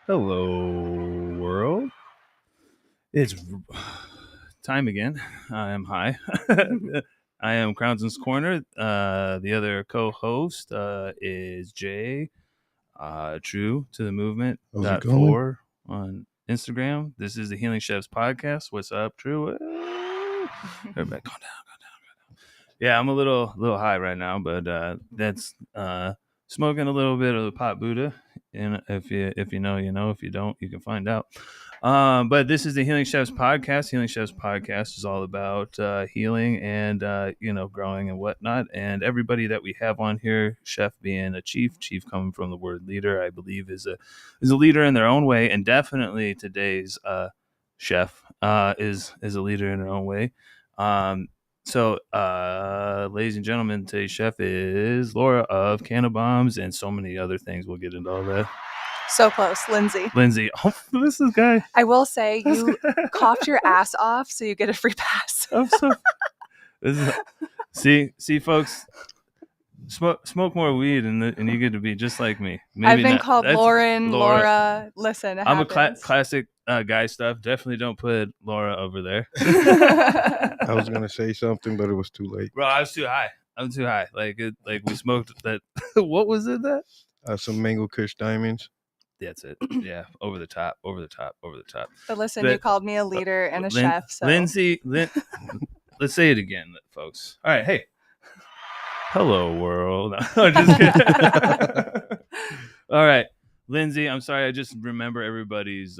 Hello, world. It's time again. I am high. I am Crownson's Corner. The other co-host is Jay. True to the movement. How's it going? .4 on Instagram. This is the Healing Chefs podcast. What's up, True? Everybody, calm down. Yeah, I'm a little high right now, but that's smoking a little bit of the pot Buddha. And if you know, you know. If you don't, you can find out. But this is the Healing Chefs podcast. Healing Chefs podcast is all about healing and growing and whatnot. And everybody that we have on here, chef being a chief coming from the word leader, I believe is a leader in their own way, and definitely today's chef is a leader in their own way. So, ladies and gentlemen, today's chef is Laura of Cannabombz and so many other things. We'll get into all that. So close, Lindsay. Oh, this is guy. I will say you coughed your ass off, so you get a free pass. See, folks, smoke more weed, and you get to be just like me. Maybe I've been called Lauren, Laura. Listen, I'm a classic guy stuff. Definitely don't put Laura over there. I was gonna say something, but it was too late. Bro, I was too high. Like we smoked that. What was it that? Some Mango Kush Diamonds. That's it. Yeah, over the top. But listen, you called me a leader and a chef. So. Lindsay, let's say it again, folks. All right, hey. Hello, world. No, just kidding. All right, Lindsay, I'm sorry. I just remember everybody's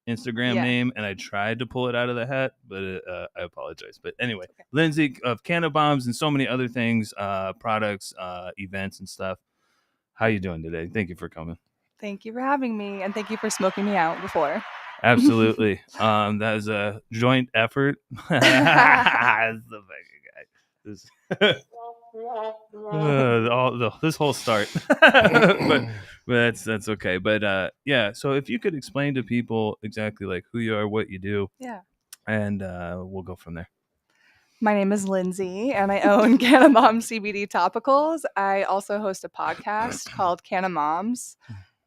Instagram name, and I tried to pull it out of the hat, but I apologize. But anyway, okay. Lindsay of Cannabombz and so many other things, products, events, and stuff. How you doing today? Thank you for coming. Thank you for having me, and thank you for smoking me out before. Absolutely. That was a joint effort. That's the fucking guy. This whole start. but that's okay. But yeah, so if you could explain to people exactly like who you are, what you do. Yeah. And we'll go from there. My name is Lindsay, and I own CannaMomz CBD topicals. I also host a podcast called CannaMomzPodcast,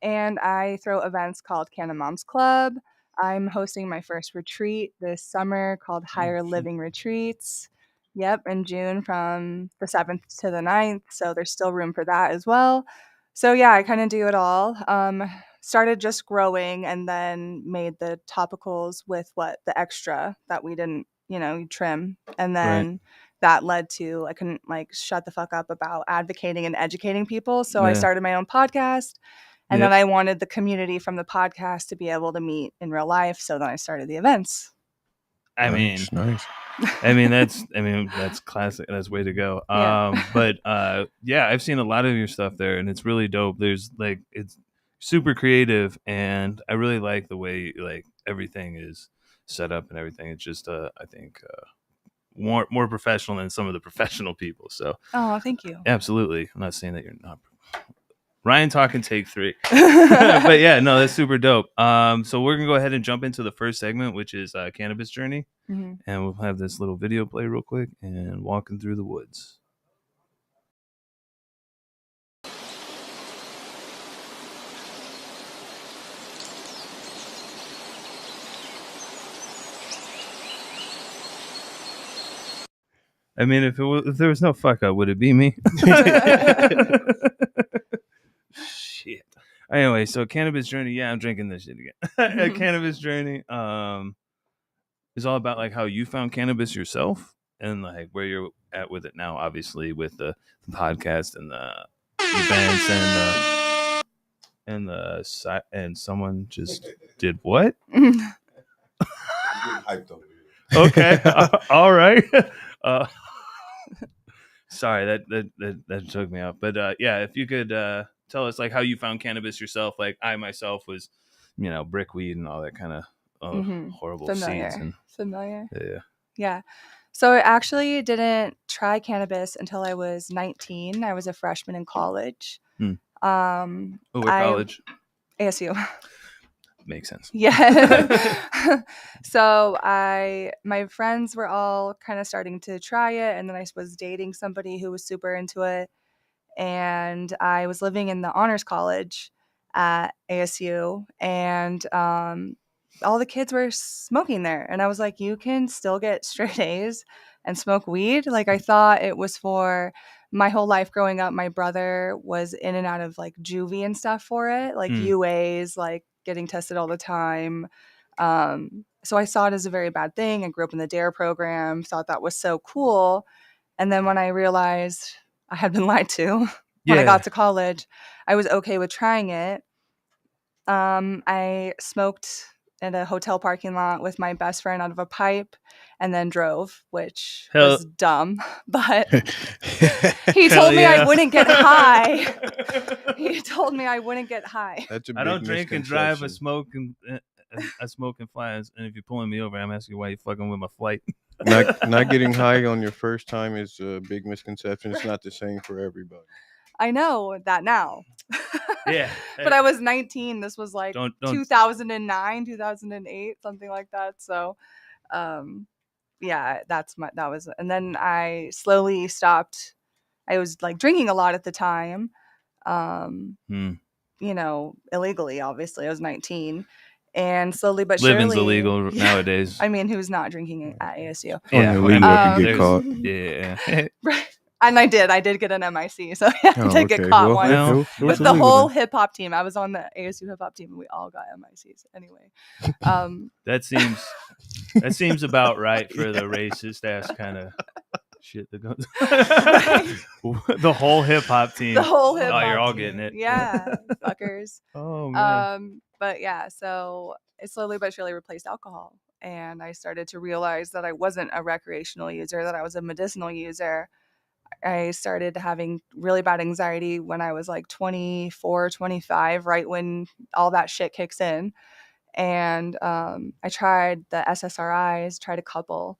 and I throw events called CannaMomzClub. I'm hosting my first retreat this summer called Higher Living Retreats. Yep, in June from the 7th to the 9th, so there's still room for that as well. So yeah, I kind of do it all. Started just growing and then made the topicals with the extra that we didn't, you trim. And then that led to I couldn't shut the fuck up about advocating and educating people. So I started my own podcast. And then I wanted the community from the podcast to be able to meet in real life. So then I started the events. Nice. I mean, that's classic. That's way to go. But I've seen a lot of your stuff there, and it's really dope. There's it's super creative, and I really like the way everything is set up and everything. It's just I think more professional than some of the professional people. So thank you. Absolutely. I'm not saying that you're not. Ryan talking take 3. But yeah, no, that's super dope. So we're gonna go ahead and jump into the first segment, which is cannabis journey. Mm-hmm. And we'll have this little video play real quick and walking through the woods. I mean, if there was no fuck up, would it be me? Shit. Anyway, so cannabis journey. Yeah, I'm drinking this shit again. Cannabis journey is all about how you found cannabis yourself and where you're at with it now. Obviously, with the podcast and the events and someone just did what? I'm getting hyped over here. Okay, all right. Sorry, that took me out. But yeah, if you could tell us how you found cannabis yourself. I myself was, brickweed and all that kind of horrible Familiar. seeds. Familiar. Yeah. So I actually didn't try cannabis until I was 19. I was a freshman in college. What college? ASU. Makes sense. Yeah. So my friends were all kind of starting to try it, and then I was dating somebody who was super into it, and I was living in the honors college at ASU, and all the kids were smoking there. And I was like, you can still get straight A's and smoke weed? Like, I thought it was for my whole life growing up. My brother was in and out of like juvie and stuff for it, like UAs, like getting tested all the time. So I saw it as a very bad thing. I grew up in the DARE program, thought that was so cool. And then when I realized I had been lied to when I got to college, I was okay with trying it. I smoked in a hotel parking lot with my best friend out of a pipe and then drove, which was dumb. But he told me I wouldn't get high. He told me I wouldn't get high. That's a big I don't drink and drive. I misconception. smoke and fly. And if you're pulling me over, I'm asking you why you fucking with my flight. Not getting high on your first time is a big misconception. It's not the same for everybody. I know that now. Yeah. But I was 19. This was like 2009, 2008, something like that. So, yeah, that was, and then I slowly stopped. I was like drinking a lot at the time, you know, illegally, obviously. I was 19. And slowly but surely, living's illegal nowadays. I mean, who's not drinking at ASU? Yeah, illegal if you get caught. Yeah. Right. And I did get an MIC, so I did get caught once with the whole hip hop team. I was on the ASU hip hop team, and we all got MICs anyway. That seems about right for the racist ass kind of shit that goes. The whole hip hop team. The whole hip hop. Oh, you're all team. getting it. Yeah, fuckers. Oh man. But yeah, so it slowly but surely replaced alcohol, and I started to realize that I wasn't a recreational user, that I was a medicinal user. I started having really bad anxiety when I was like 24, 25, right when all that shit kicks in. And I tried the SSRIs, tried a couple,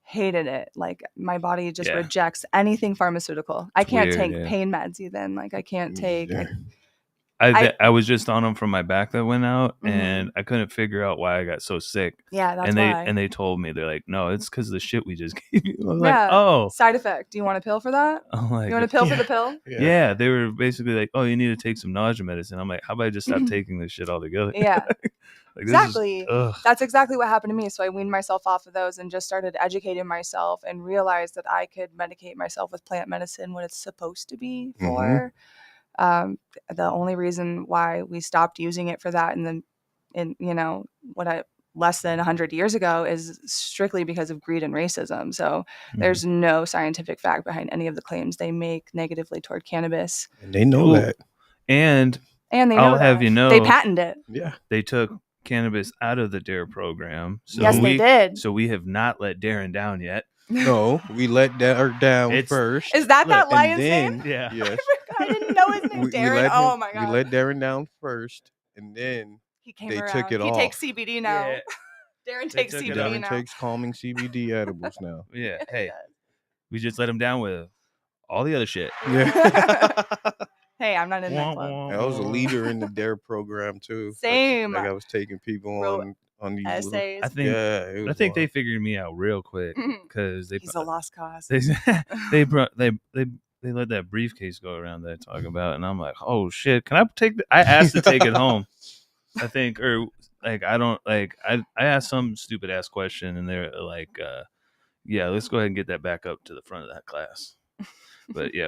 hated it. Like my body just rejects anything pharmaceutical. I can't take pain meds even. Like I can't take... I was just on them from my back that went out, and I couldn't figure out why I got so sick. Yeah, that's why. And they told me, they're like, no, it's because of the shit we just gave you. I was like, oh. Side effect. Do you want a pill for that? I'm like, you want a pill for the pill? Yeah, they were basically like, oh, you need to take some nausea medicine. I'm like, how about I just stop taking this shit altogether? Yeah. Like, exactly. That's exactly what happened to me. So I weaned myself off of those and just started educating myself and realized that I could medicate myself with plant medicine, what it's supposed to be for. The only reason why we stopped using it for that less than 100 years ago is strictly because of greed and racism. So there's no scientific fact behind any of the claims they make negatively toward cannabis. And they know that. And they know I'll have you know, they patented it. Yeah. They took cannabis out of the DARE program. So yes, they did. So we have not let Darren down yet. No, we let her down first. Is that lion's name? Yeah. Yes. I didn't know his name. Darren. My god. We let Darren down first, and then they took it off. He takes CBD now. Yeah. Darren takes CBD now. Darren takes calming CBD edibles now. Yeah. Hey, we just let him down with all the other shit. Yeah. Hey, I'm not in that club. I was a leader in the DARE program too. Same. Like I was taking people on these essays. I think they figured me out real quick because he's a lost cause. They let that briefcase go around that I talk about, and I'm like, oh shit, can I take? I asked to take it home. I think, or like I don't like. I asked some stupid ass question, and they're like, yeah, let's go ahead and get that back up to the front of that class. But yeah,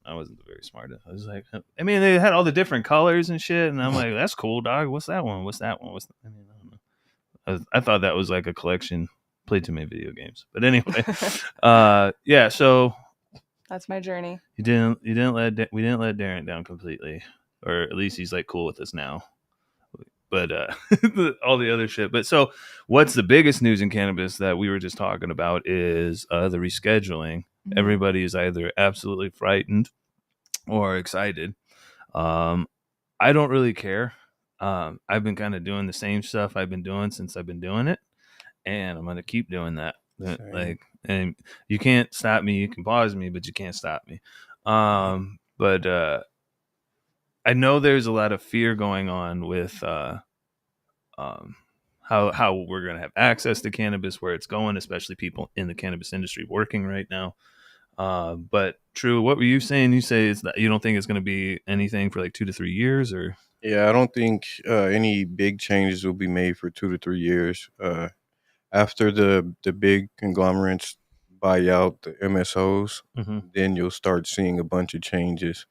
I wasn't very smart. I was like, I mean, they had all the different colors and shit, and I'm like, that's cool, dog. What's that one? What's that one? I mean, I don't know. I thought that was like a collection. Played too many video games, but anyway, yeah. So that's my journey. We didn't let Darren down completely, or at least he's like cool with us now. But all the other shit. But so, what's the biggest news in cannabis that we were just talking about is the rescheduling. Everybody is either absolutely frightened or excited. I don't really care. I've been kind of doing the same stuff I've been doing since I've been doing it, and I'm gonna keep doing that. Like, and you can't stop me. You can pause me, but you can't stop me. But I know there's a lot of fear going on with how we're gonna have access to cannabis, where it's going, especially people in the cannabis industry working right now. But True, what were you saying? You say it's you don't think it's going to be anything for like 2 to 3 years, or Yeah, I don't think any big changes will be made for 2 to 3 years. After the big conglomerates buy out the MSOs, mm-hmm. then you'll start seeing a bunch of changes.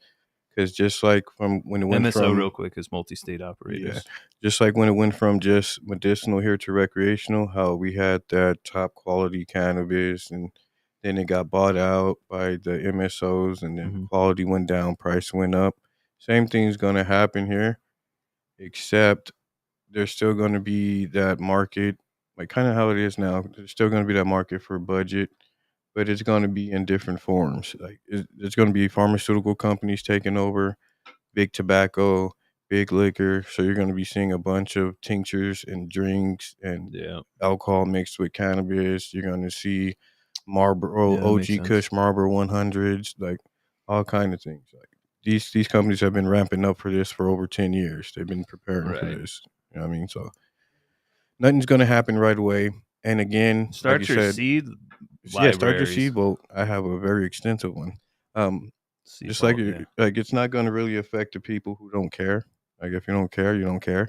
Because just like from when it went MSO from real quick is multi-state operators. just like when it went from just medicinal here to recreational, how we had that top quality cannabis, and then it got bought out by the MSOs, and then quality went down, price went up. Same thing's gonna happen here, except there's still gonna be that market, like kind of how it is now. There's still gonna be that market for budget, but it's gonna be in different forms. Like it's gonna be pharmaceutical companies taking over, big tobacco, big liquor. So you're going to be seeing a bunch of tinctures and drinks and alcohol mixed with cannabis. You're going to see Marlboro, OG Kush Marlboro 100s, like all kind of things. Like these companies have been ramping up for this for over 10 years. They've been preparing for this. You know what I mean? So nothing's going to happen right away. And again, start like your you said, seed. Start your seed vote. I have a very extensive one. Just like like it's not going to really affect the people who don't care. Like if you don't care, you don't care.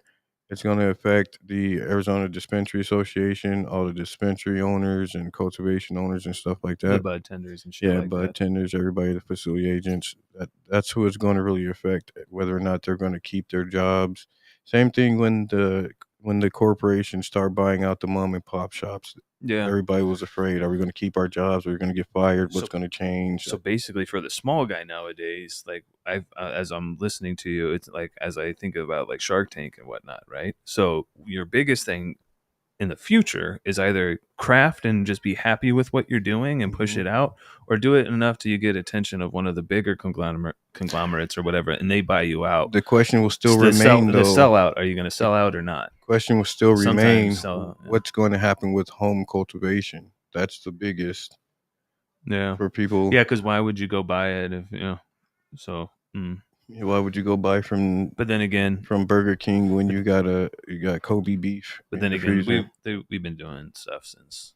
It's going to affect the Arizona Dispensary Association, all the dispensary owners and cultivation owners and stuff like that. The bud tenders and shit. Yeah, like bud tenders, everybody, the facility agents. That's who it's going to really affect, whether or not they're going to keep their jobs. Same thing when the corporations start buying out the mom and pop shops. Yeah, everybody was afraid. Are we going to keep our jobs? Are we going to get fired? What's going to change? So basically, for the small guy nowadays, like as I'm listening to you, it's like as I think about like Shark Tank and whatnot, right? So your biggest thing in the future is either craft and just be happy with what you're doing and push it out, or do it enough till you get attention of one of the bigger conglomerates or whatever, and they buy you out. The question will still remain, though. The sellout. Are you going to sell out or not? Question will still remain. What's going to happen with home cultivation? That's the biggest. Yeah. For people. Yeah, because why would you go buy it if So. Why would you go buy from? But then again, from Burger King when you got Kobe beef. But then again, we've been doing stuff since,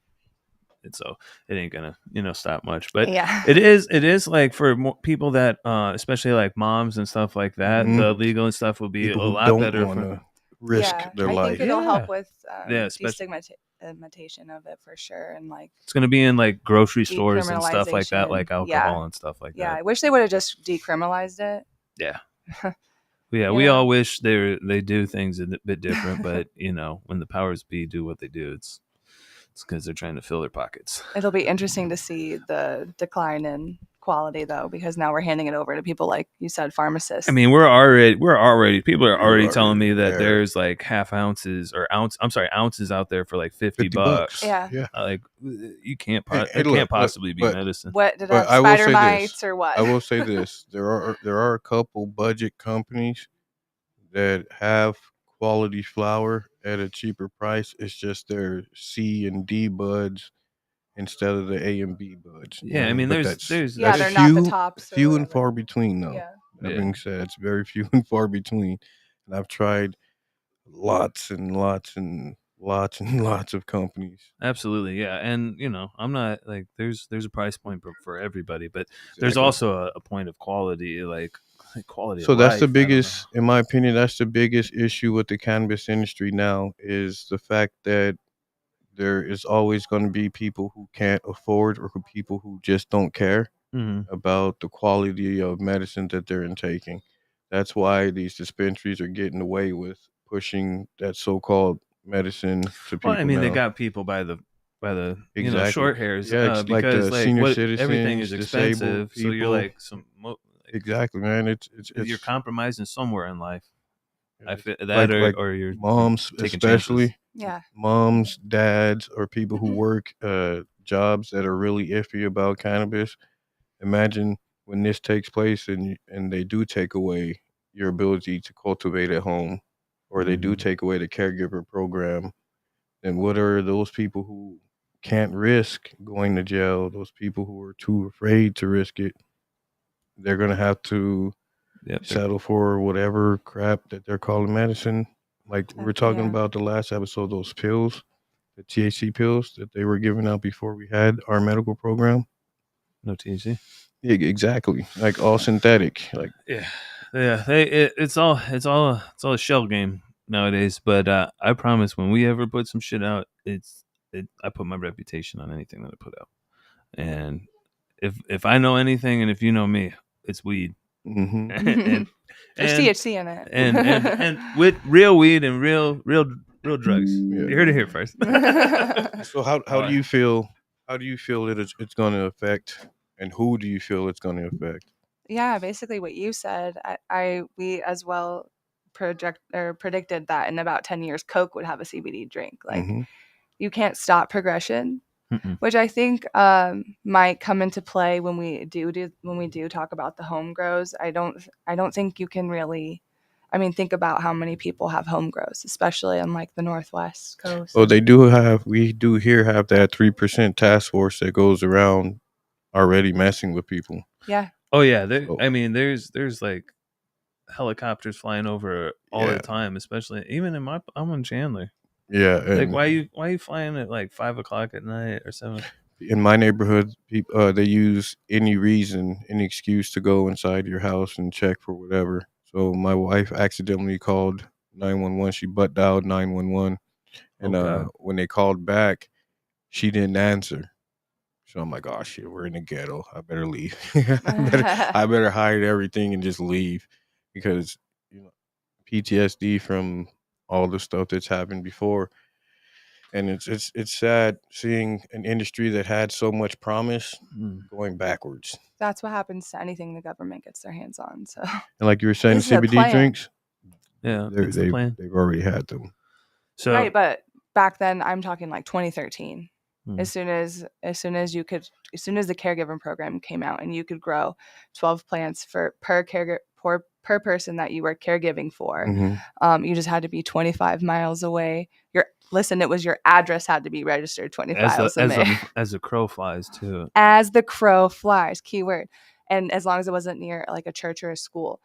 and so it ain't gonna stop much. But it is like for more people that especially like moms and stuff like that, the legal and stuff will be people a lot better for risk their life. I think it'll help with destigmatization of it for sure, and like it's gonna be in like grocery stores and stuff like that, like alcohol and stuff like that. Yeah, I wish they would have just decriminalized it. Yeah. We all wish they do things a bit different, but when the powers be do what they do, it's because they're trying to fill their pockets. It'll be interesting to see the decline in quality, though, because now we're handing it over to people like you said, pharmacists. I mean, people are already telling me that there's like ounces out there for like $50. Yeah. Like you can't possibly be medicine. What did I spider mites or what? I will say this: there are a couple budget companies that have quality flower at a cheaper price. It's just their C and D buds instead of the A and B buds. Yeah, I mean, they're not the tops. Few and far between, though. Yeah. That being said, it's very few and far between. And I've tried lots and lots and lots and lots of companies. Absolutely, yeah. And I'm not like there's a price point for everybody, but there's also a point of quality, like quality. So that's the biggest, in my opinion, that's the biggest issue with the cannabis industry now, is the fact that there is always going to be people who can't afford, or people who just don't care about the quality of medicine that they're intaking. That's why these dispensaries are getting away with pushing that so-called medicine to people. Well, I mean, now. They got people by the exactly. Short hairs. Yeah, because like senior citizens, everything is expensive. People. So you're like exactly, man. It's you're compromising somewhere in life. I feel that, like or you're moms, especially. Chances. Yeah, moms, dads, or people who work jobs that are really iffy about cannabis. Imagine when this takes place and they do take away your ability to cultivate at home, or they do take away the caregiver program. Then what are those people who can't risk going to jail? Those people who are too afraid to risk it, they're gonna have to settle for whatever crap that they're calling medicine. Like we were talking about the last episode, those pills, the THC pills that they were giving out before we had our medical program. No THC. Yeah, exactly. Like all synthetic. Like Yeah. It's all a shell game nowadays. But I promise, when we ever put some shit out, I put my reputation on anything that I put out. And if I know anything, and if you know me, it's weed. mm-hmm. There's THC in it, and with real weed and real drugs. Yeah. You heard it here first. So how do you feel? How do you feel that it's going to affect, and who do you feel it's going to affect? Yeah, basically what you said. We as well predicted that in about 10 years, Coke would have a CBD drink. Like, Mm-hmm. you can't stop progression, Mm-mm. which I think might come into play when we do talk about the home grows. I don't think you can really. I mean, think about how many people have home grows, especially on like the Northwest coast. Well, we do here have that 3% task force that goes around already messing with people. Yeah. Oh yeah, So- I mean, there's like helicopters flying over all Yeah. the time, especially even I'm in Chandler. Yeah, Like, and why you flying at like 5:00 at night or 7? in my neighborhood, people they use any reason, any excuse to go inside your house and check for whatever. So my wife accidentally called 911. She butt dialed 911, and Oh, God. when they called back, she didn't answer. So I'm like, oh shit, we're in the ghetto. I better leave. I better hide everything and just leave, because PTSD from all the stuff that's happened before. And it's sad seeing an industry that had so much promise going backwards. That's what happens to anything the government gets their hands on. So, And like you were saying, This is a CBD plan. drinks, Yeah, it's the plan. they've already had them. So right, but back then I'm talking like 2013. Hmm. As soon as the caregiver program came out and you could grow 12 plants per person that you were caregiving for, Mhm. you just had to be 25 miles away. It was your address had to be registered 25 miles away. as a crow flies too. As the crow flies, keyword. And as long as it wasn't near like a church or a school.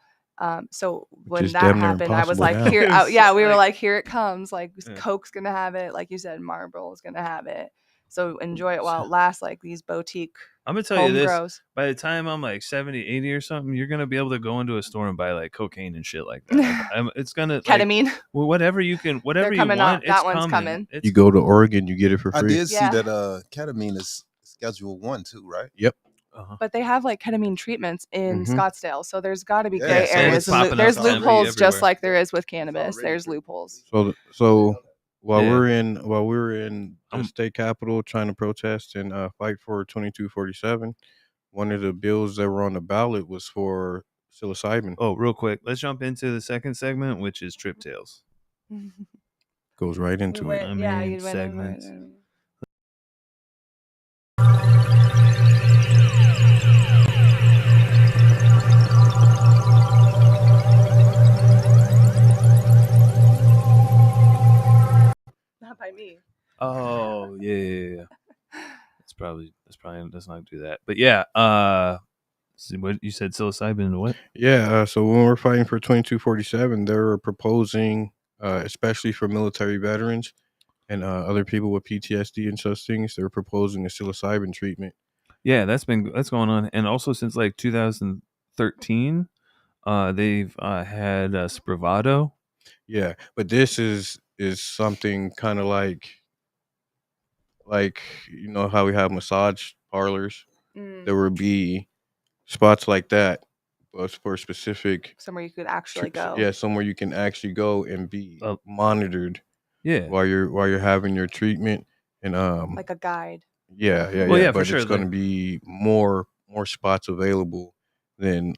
So when is that damn near happened, I was impossible like, now. we were like, here it comes. Like, Yeah. Coke's gonna have it, like you said, Marlboro's gonna have it. So enjoy it while it lasts. Like these boutique I'm gonna tell you home this: grows. by the time I'm like 70, 80 or something, you're gonna be able to go into a store and buy like cocaine and shit like that. Like, it's gonna like, Ketamine. whatever you can, whatever They're you coming want. up. It's That one's coming. It's, You go to Oregon, you get it for I free. did see Yeah. that ketamine is Schedule 1 too, right? Yep. But they have like ketamine treatments in Mhm. Scottsdale, so there's got to be Yeah, gray so areas. it's And popping up there's every- loopholes, just everywhere. like there is with cannabis. already There's there. loopholes. So while Yeah. we were in the Um, state capitol trying to protest and fight for 2247, one of the bills that were on the ballot was for psilocybin. Oh, real quick, let's jump into the second segment, which is Trip Tales. Goes right into it. I yeah, mean, you went over segments. it. Not by me. Oh yeah. Let's not do that. But yeah, so what you said, psilocybin and what? Yeah, so when we're fighting for 2247, they were proposing, especially for military veterans and other people with PTSD and such things, they were proposing a psilocybin treatment. Yeah, that's going on, and also since like 2013, they've had Spravato. Yeah, but this is something kind of like how we have massage parlors. There would be spots like that, but for specific Somewhere you could actually go. Yeah, somewhere you can actually go and be monitored. Yeah, while you're having your treatment, and Like a guide. yeah, Well, yeah, for but sure, it's going to be more spots available than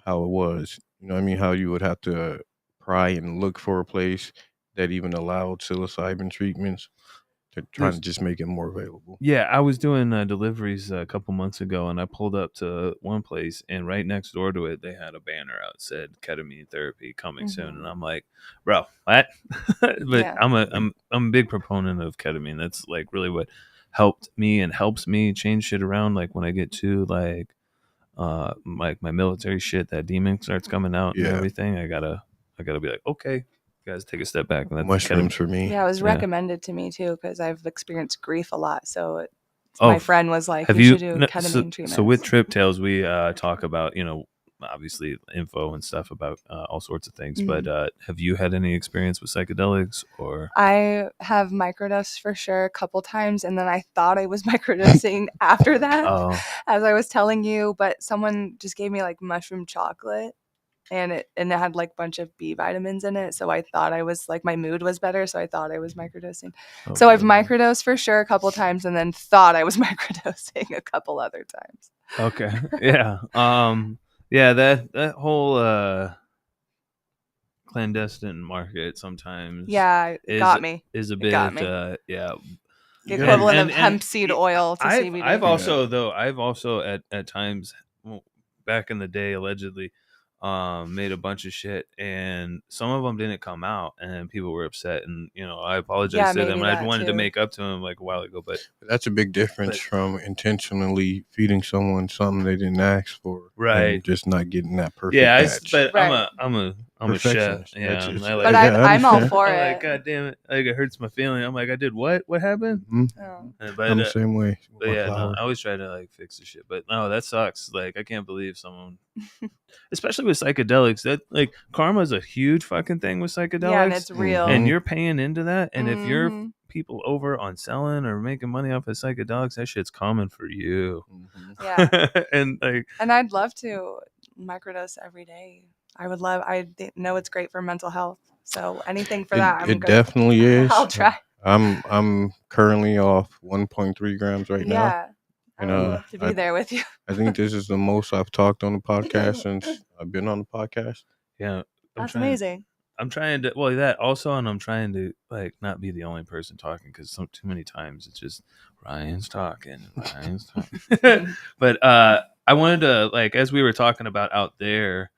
how it was. You know what I mean? How you would have to pry and look for a place that even allowed psilocybin treatments. They're trying to just make it more available. Yeah, I was doing deliveries a couple months ago, and I pulled up to one place, and right next door to it, they had a banner out that said ketamine therapy coming soon, and I'm like, bro, what? But Yeah. I'm a big proponent of ketamine. That's like really what helped me and helps me change shit around. Like when I get to like my military shit, that demon starts coming out and Yeah. everything. I gotta be like, okay, guys, take a step back. And that's Mushrooms for me. Yeah, it was Yeah. recommended to me too because I've experienced grief a lot. So my friend was like, have you you should do ketamine treatments. So with Trip Tales, we talk about, obviously info and stuff about all sorts of things. But have you had any experience with psychedelics or? I have microdosed for sure a couple times, and then I thought I was microdosing after that, as I was telling you. But someone just gave me like mushroom chocolate, and it had like a bunch of B vitamins in it. So I thought I was like, my mood was better. So I thought I was microdosing. So I've microdosed for sure a couple times, and then thought I was microdosing a couple other times. Okay. Yeah. Yeah. That whole clandestine market sometimes. Yeah, it got me. Is a bit. Yeah. The Yeah. equivalent of hemp seed oil to CBD. I've also at times, back in the day, allegedly made a bunch of shit, and some of them didn't come out, and people were upset, and I apologized to them. I wanted to make up to them like a while ago, but that's a big difference from intentionally feeding someone something they didn't ask for, right? And just not getting that perfect. Yeah, batch. I'm a chef. Yeah, I'm all for it. Like, God damn it! Like, it hurts my feeling. I'm like, I did what? What happened? Mm-hmm. But I'm the same way. But yeah, I always try to like fix the shit. But no, that sucks. Like, I can't believe someone, especially with psychedelics. That like karma is a huge fucking thing with psychedelics. Yeah, and it's real. And you're paying into that. And if you're people over on selling or making money off of psychedelics, that shit's coming for you. Yeah. and I'd love to microdose every day. I know it's great for mental health. So anything for that. It definitely is. I'll try. I'm currently off 1.3 grams right now. Yeah. I would love to be there with you. I think this is the most I've talked on the podcast since I've been on the podcast. Yeah. That's amazing. I'm trying to, that also, and I'm trying to like not be the only person talking, because too many times it's just Ryan's talking. But I wanted to, like, as we were talking about out there,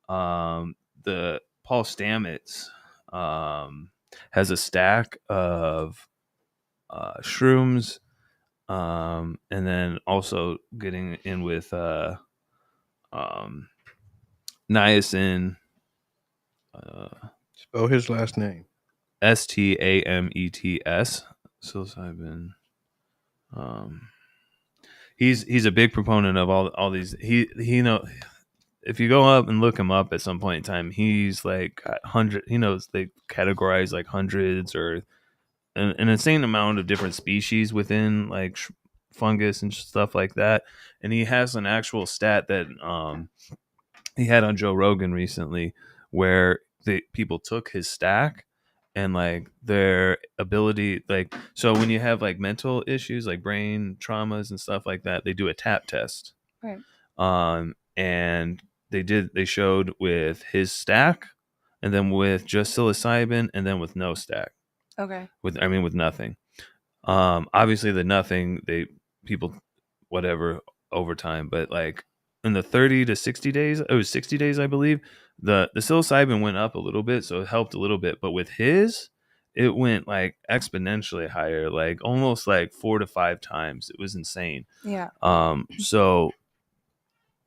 the Paul Stamets has a stack of shrooms, and then also getting in with niacin. Spell his last name. Stamets. Psilocybin. He's a big proponent of all these. He if you go up and look him up at some point in time, he's like 100. He knows they categorize like hundreds or an insane amount of different species within like fungus and stuff like that. And he has an actual stat that he had on Joe Rogan recently, where people took his stack and like their ability, like, so when you have like mental issues like brain traumas and stuff like that, they do a tap test, right? And they showed with his stack, and then with just psilocybin, and then with no stack. Okay. With nothing. Obviously the nothing, people whatever over time, but like in the 30 to 60 days, it was 60 days, I believe, the psilocybin went up a little bit, so it helped a little bit. But with his, it went like exponentially higher, like almost like 4 to 5 times. It was insane. Yeah. So,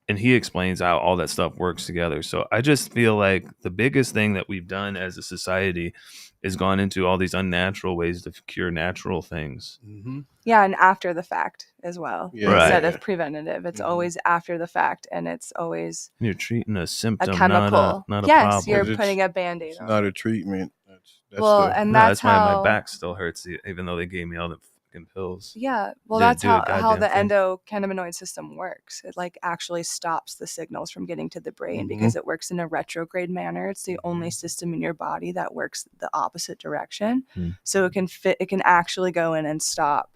and he explains how all that stuff works together. So I just feel like the biggest thing that we've done as a society is gone into all these unnatural ways to cure natural things. Mm-hmm. Yeah, and after the fact as well, instead of preventative. It's always after the fact, and it's always you're treating a symptom, a chemical. not a yes, problem. You're putting a Band-Aid on. It's not a treatment. That's that's why my back still hurts, even though they gave me all the fucking pills. Yeah, well, that's how the endocannabinoid system works. It like actually stops the signals from getting to the brain because it works in a retrograde manner. It's the only system in your body that works the opposite direction. So it can actually go in and stop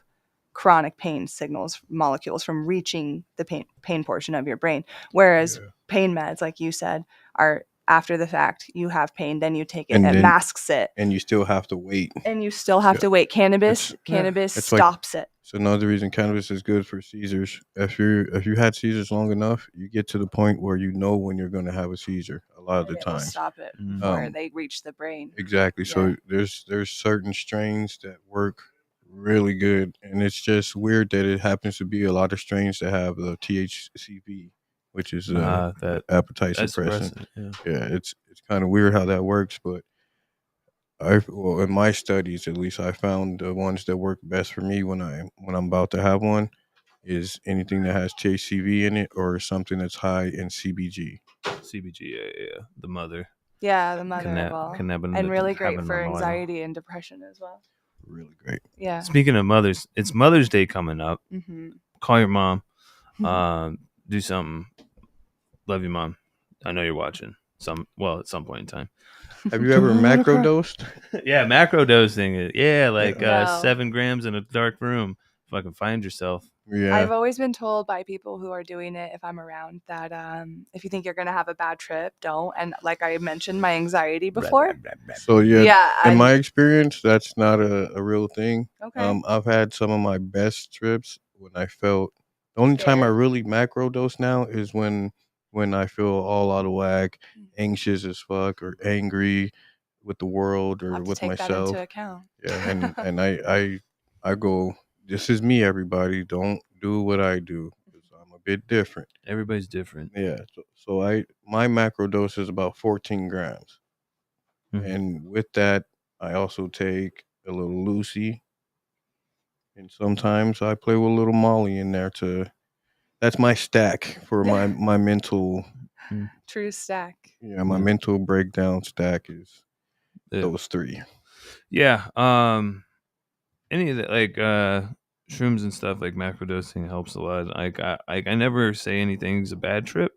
chronic pain signals molecules from reaching the pain portion of your brain. Whereas pain meds, like you said, are after the fact. You have pain, then you take it and then, masks it. And you still have to wait. Cannabis stops it. So another reason cannabis is good for seizures. If you had seizures long enough, you get to the point where you know when you're going to have a seizure a lot of the time. Stop it before they reach the brain. Exactly. Yeah. So there's certain strains that work really good, and it's just weird that it happens to be a lot of strains that have the THCV, which is that appetite suppressant. Yeah, it's kind of weird how that works, but well, in my studies at least, I found the ones that work best for me when I'm about to have one is anything that has THCV in it or something that's high in CBG. CBG, yeah. The mother. Yeah, the mother of all. And really great for cannabinoid. anxiety and depression as well. Really great. Yeah. Speaking of mothers, it's Mother's Day coming up. Mm-hmm. Call your mom. Do something. Love you, Mom. I know you're watching. At some point in time. Have you ever macrodosed? Yeah, macrodosing. Yeah, like No. 7 grams in a dark room. Fucking find yourself. Yeah. I've always been told by people who are doing it, if I'm around, that if you think you're gonna have a bad trip, don't. And like I mentioned, my anxiety before. So Yeah. in my experience, that's not a real thing. Okay. I've had some of my best trips when I felt. The only time I Scared. really macrodose now is when I feel all out of whack, anxious as fuck, or angry with the world or I'll have to with take that myself. into account. Yeah, and I go. This is me, everybody. Don't do what I do because I'm a bit different. Everybody's different. Yeah. So my macro dose is about 14 grams. Mhm. And with that, I also take a little Lucy. And sometimes I play with a little Molly in there that's my stack for my mental. True stack. Yeah, my mental breakdown stack is Yeah. those 3. Yeah. Any of that, like shrooms and stuff, like macrodosing helps a lot. Like I never say anything's a bad trip.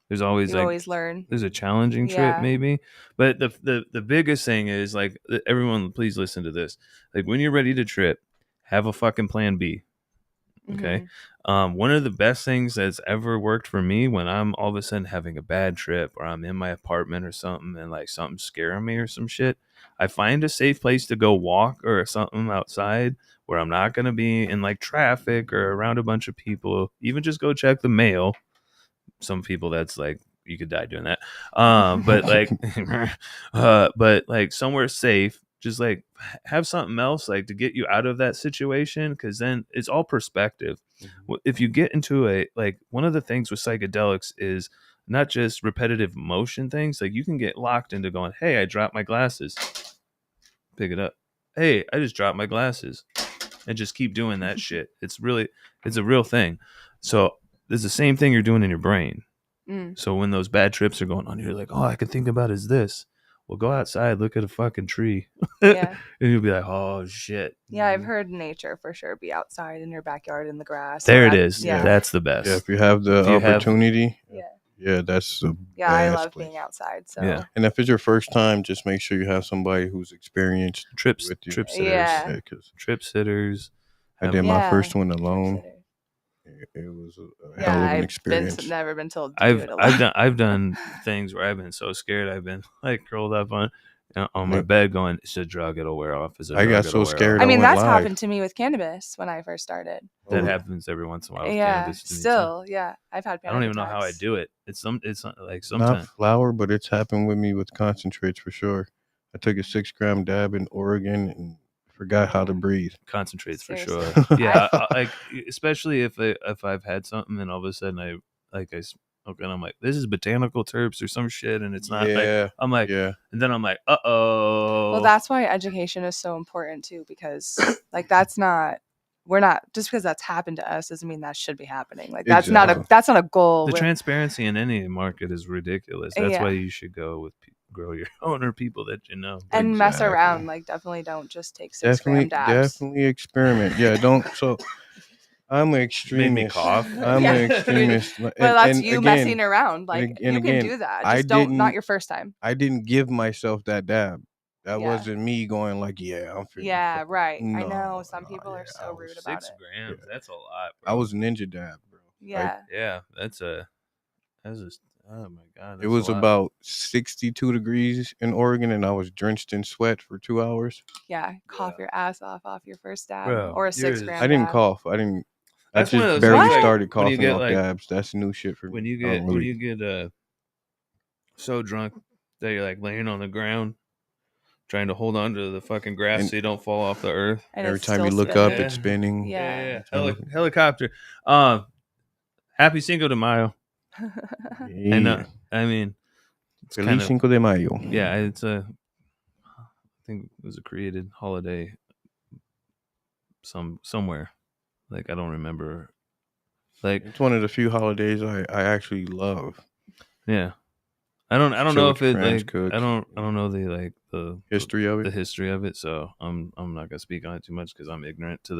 There's always You always learn. There's a challenging trip maybe, but the biggest thing is like everyone, please listen to this. Like when you're ready to trip, have a fucking plan B. Okay. Mm-hmm. One of the best things that's ever worked for me when I'm all of a sudden having a bad trip or I'm in my apartment or something and like something's scaring me or some shit, I find a safe place to go walk or something outside where I'm not going to be in like traffic or around a bunch of people. Even just go check the mail. Some people that's like you could die doing that. But like but like somewhere safe, just like have something else like to get you out of that situation, because then it's all perspective. If you get into one of the things with psychedelics is not just repetitive motion things. Like you can get locked into going, hey, I dropped my glasses, pick it up. Hey, I just dropped my glasses, and just keep doing that shit. It's a real thing. So it's the same thing you're doing in your brain. So when those bad trips are going on, you're like, all I can think about is this. Well, go outside, look at a fucking tree. Yeah. And you'll be like, oh, shit. Yeah, I've heard nature for sure. Be outside in your backyard in the grass. There it is. Yeah. That's the best. Yeah, if you have the opportunity. Yeah, that's the I love place. being outside. So Yeah. And if it's your first time, just make sure you have somebody who's experienced Trip sitters. Yeah. Trip sitters. I did my first one alone. It was a hell of an experience. I've never been told to do it alone. I've done things where I've been so scared I've been like curled up on my bed going, it's a drug, it'll wear off. I got so scared. I mean, that's happened to me with cannabis when I first started. That happens every once in a while with yeah, cannabis. Still, yeah. I've had panic I don't even know attacks. how I do it. It's like sometimes. Not flower, but it's happened with me with concentrates for sure. I took a 6-gram dab in Oregon and forgot how to breathe. Concentrates Seriously. for sure. Yeah, like especially if I've had something and all of a sudden I'm like, this is botanical terps or some shit, and it's not. I'm like, and then I'm like, uh-oh. Well, that's why education is so important too, because like we're not just because that's happened to us doesn't mean that should be happening. Like that's not a goal. The transparency in any market is ridiculous. That's why you should go with grow your own or people that you know and mess around. Like definitely don't just take 6-gram dabs. Definitely experiment. Yeah, don't. So I'm an extremist. Made me cough. I'm an extremist. Well, that's you messing around. Like you can do that. Just not your first time. I didn't give myself that dab. That wasn't me going like, I'm feeling. Yeah, right. No, I know some people are so rude about it. 6 grams. That's a lot, bro. I was ninja dab, bro. Yeah. Yeah, that's oh my god. It was about 62 degrees in Oregon, and I was drenched in sweat for 2 hours. Yeah, cough your ass off your first dab, bro, or a 6-gram. I didn't cough. I just barely started coughing off dabs. That's new shit for me. When you get so drunk that you're like laying on the ground trying to hold on to the fucking grass so you don't fall off the earth. And every time you look up, it's spinning. Yeah. Helicopter. Happy Cinco de Mayo. And I mean, it's Feliz Cinco de Mayo. Yeah, I think think it was a created holiday somewhere. Like I don't remember. Like It's one of the few holidays I actually love. yeah. I don't Chill know with if your it friends, like cook. I don't know the History of it. the history of it, so I'm not gonna speak on it too much because I'm ignorant to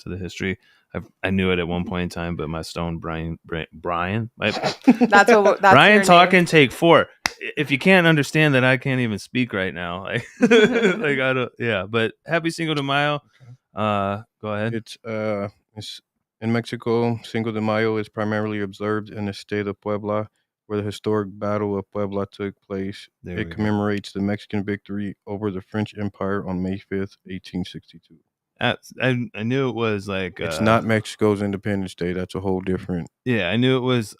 the history. I knew it at one point in time, but my stone Brian That's Brian your talking name. take 4. If you can't understand that, I can't even speak right now. Like, like I don't. Yeah, but happy Cinco de Mayo. Go ahead. It's in Mexico. Cinco de Mayo is primarily observed in the state of Puebla, where the historic Battle of Puebla took place. There we It go. commemorates the Mexican victory over the French Empire on May 5th, 1862. I knew it was like It's not Mexico's Independence Day. That's a whole different. Yeah, I knew it was.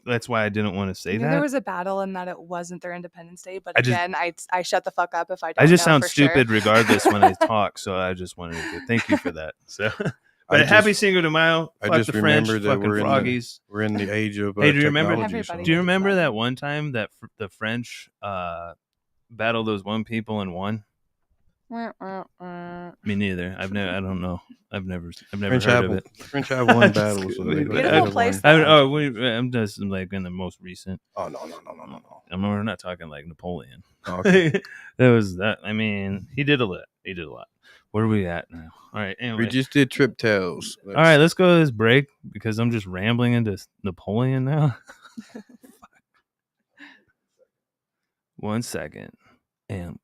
That's why I didn't want to say I knew that. there was a battle and that it wasn't their Independence Day, but I I shut the fuck up if I don't. I just know sound for stupid sure. regardless when I talk, so I just wanted to thank you for that. So, but happy Cinco de Mayo. I Fuck just the French, remember that fucking froggies. we're in the age of Hey, do you remember? technology. Everybody Do you hates remember them. that one time that the French battled those one people and won? Me neither. I don't know. I've never French heard of it. French have won Just battles. So kidding. Beautiful place. I'm just like in the most recent. Oh no. I mean, we're not talking like Napoleon. Oh, okay. That was that. I mean, he did a lot. Where are we at now? All right. Anyway. We just did Trip Tales. All right, let's go to this break because I'm just rambling into Napoleon now. 1 second. And.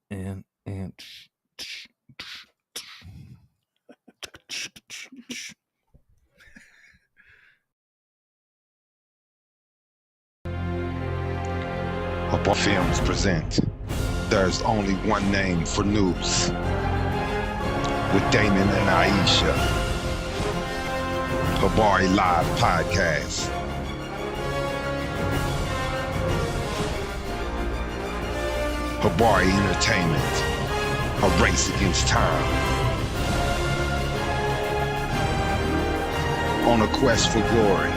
Upon Films present There's Only One Name for News with Damon and Aisha. Habari Live Podcast. Habari Entertainment. A race against time. On a quest for glory.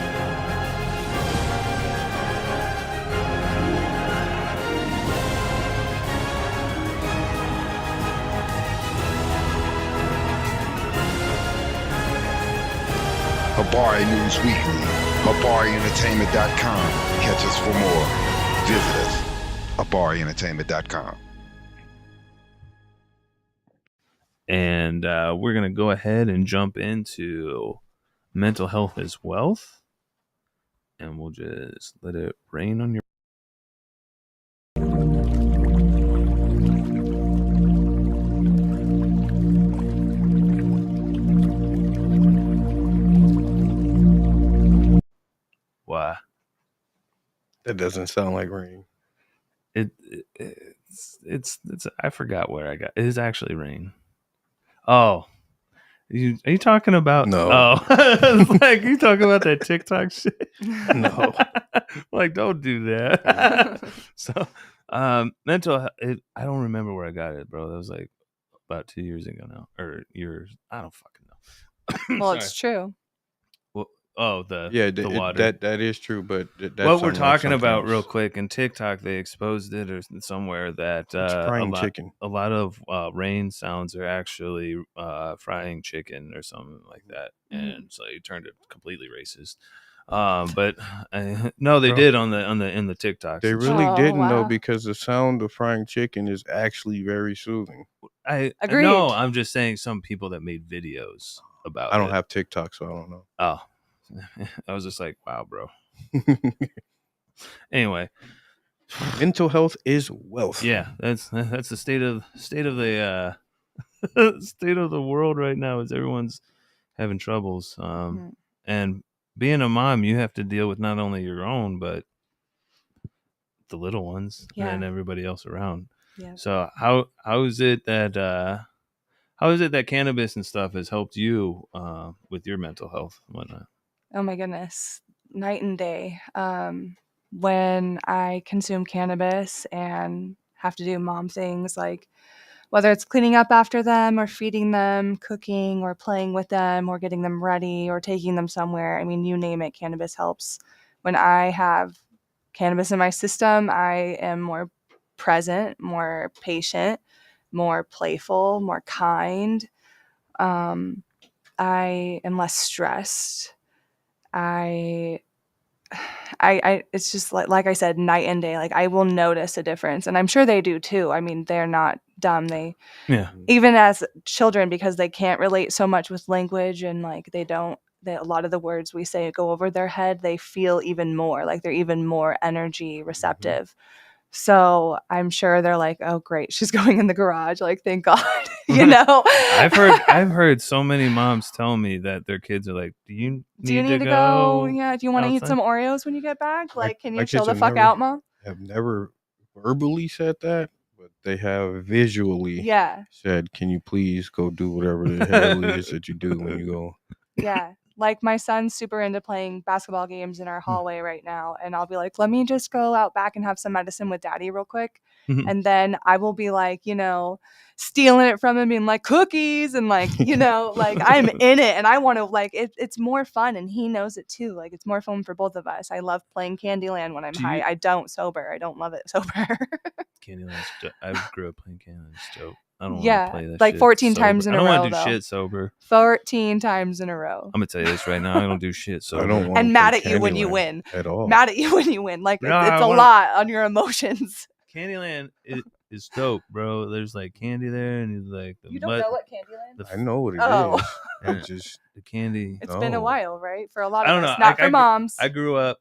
Habari News Weekly, HabariEntertainment.com. Catch us for more. Visit us, HabariEntertainment.com. And we're going to go ahead and jump into mental health is wealth. And we'll just let it rain on your... Why? That doesn't sound like rain. It's I forgot where I got it. Is actually rain. Oh, are you talking about? No. Oh, like you talking about that TikTok shit? No. Like don't do that. So, mental. I don't remember where I got it, bro. That was like about 2 years ago now, or years. I don't fucking know. Well, it's true. Well, the water. That is true, but What we're talking about real quick in TikTok, they exposed it or somewhere that chicken. A lot of rain sounds are actually frying chicken or something like that, and so you turned it completely racist. But no, they did in the TikToks. They really didn't though, because the sound of frying chicken is actually very soothing. I Agreed. know. I'm just saying some people that made videos about. I don't have TikTok, so I don't know. Oh. I was just like, wow, bro. Anyway, mental health is wealth. Yeah, that's the state of the state of the world right now. Is everyone's having troubles. And being a mom, you have to deal with not only your own but the little ones and everybody else around. Yeah. So how is it that cannabis and stuff has helped you with your mental health and whatnot? Oh my goodness, night and day. When I consume cannabis and have to do mom things, like whether it's cleaning up after them or feeding them, cooking or playing with them or getting them ready or taking them somewhere. I mean, you name it, cannabis helps. When I have cannabis in my system, I am more present, more patient, more playful, more kind. I am less stressed. I it's just like I said, night and day. Like I will notice a difference, and I'm sure they do too. I mean, they're not dumb. They even as children, because they can't relate so much with language, and like a lot of the words we say go over their head. They feel even more, like they're even more energy receptive. So I'm sure they're like, oh great, she's going in the garage. Like, thank God, I've heard so many moms tell me that their kids are like, do you need to go? Yeah. Do you want to eat some Oreos when you get back? Like, can you chill the fuck out, Mom? Have never verbally said that, but they have visually said, can you please go do whatever the hell it is that you do when you go. Yeah. Like my son's super into playing basketball games in our hallway right now. And I'll be like, let me just go out back and have some medicine with daddy real quick. And then I will be like, stealing it from him, being like cookies and like, like I'm in it and I want to like, it's more fun. And he knows it too. Like it's more fun for both of us. I love playing Candyland when I'm high. I don't sober. I don't love it sober. Candyland's I grew up playing Candyland. It's dope. I don't want to play that like shit 14 sober. times in a row. I don't want to do shit sober. 14 times in a row. I'm gonna tell you this right now. I don't do shit sober. I don't want and mad at you when you win. At all. Mad at you when you win. Like it's a lot on your emotions. Candyland is dope, bro. There's like candy there, and he's like you don't know what Candyland is? I know what it is. It's just the candy. It's been a while, right? For a lot of I don't us, know. not for moms. I grew up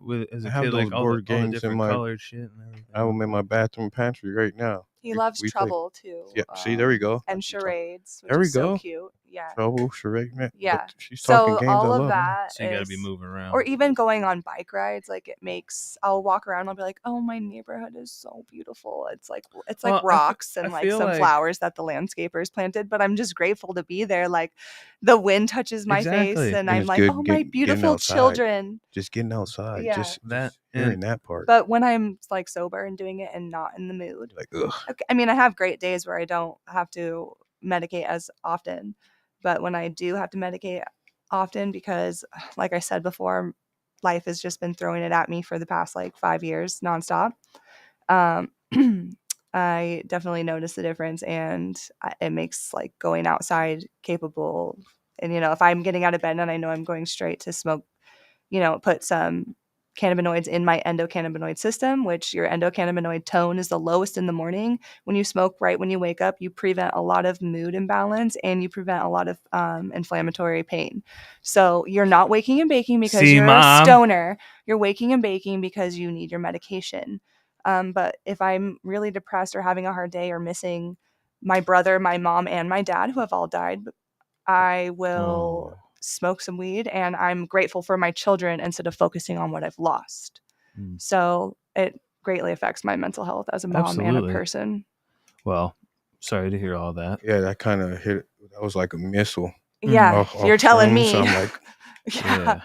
with as a kid like all the different colored shit and everything. I'm in my bathroom pantry right now. He loves Trouble too. Yeah, see, there we go. And charades. There we go. So cute. Yeah. Trouble, charade, man. Yeah. She's talking games. All I of love that. So you gotta be moving around. Or even going on bike rides. Like I'll walk around and I'll be like, oh, my neighborhood is so beautiful. It's like rocks and like some flowers that the landscapers planted. But I'm just grateful to be there. Like the wind touches my face and I'm like, oh, my beautiful children. Just getting outside. Yeah. Just hearing that part. But when I'm like sober and doing it and not in the mood. Like, ugh. Okay, I mean, I have great days where I don't have to medicate as often. But when I do have to medicate often, because like I said before, life has just been throwing it at me for the past like 5 years nonstop. I definitely notice the difference, and it makes like going outside capable. And, if I'm getting out of bed and I know I'm going straight to smoke, put some cannabinoids in my endocannabinoid system, which your endocannabinoid tone is the lowest in the morning. When you smoke right when you wake up, you prevent a lot of mood imbalance and you prevent a lot of inflammatory pain. So you're not waking and baking because you're a stoner. You're waking and baking because you need your medication. But if I'm really depressed or having a hard day or missing my brother, my mom, and my dad, who have all died, I will smoke some weed, and I'm grateful for my children instead of focusing on what I've lost. So it greatly affects my mental health as a mom and a person. Well, sorry to hear all that. Yeah, that kind of hit. That was like a missile. Yeah, you're telling me. So I'm like, yeah.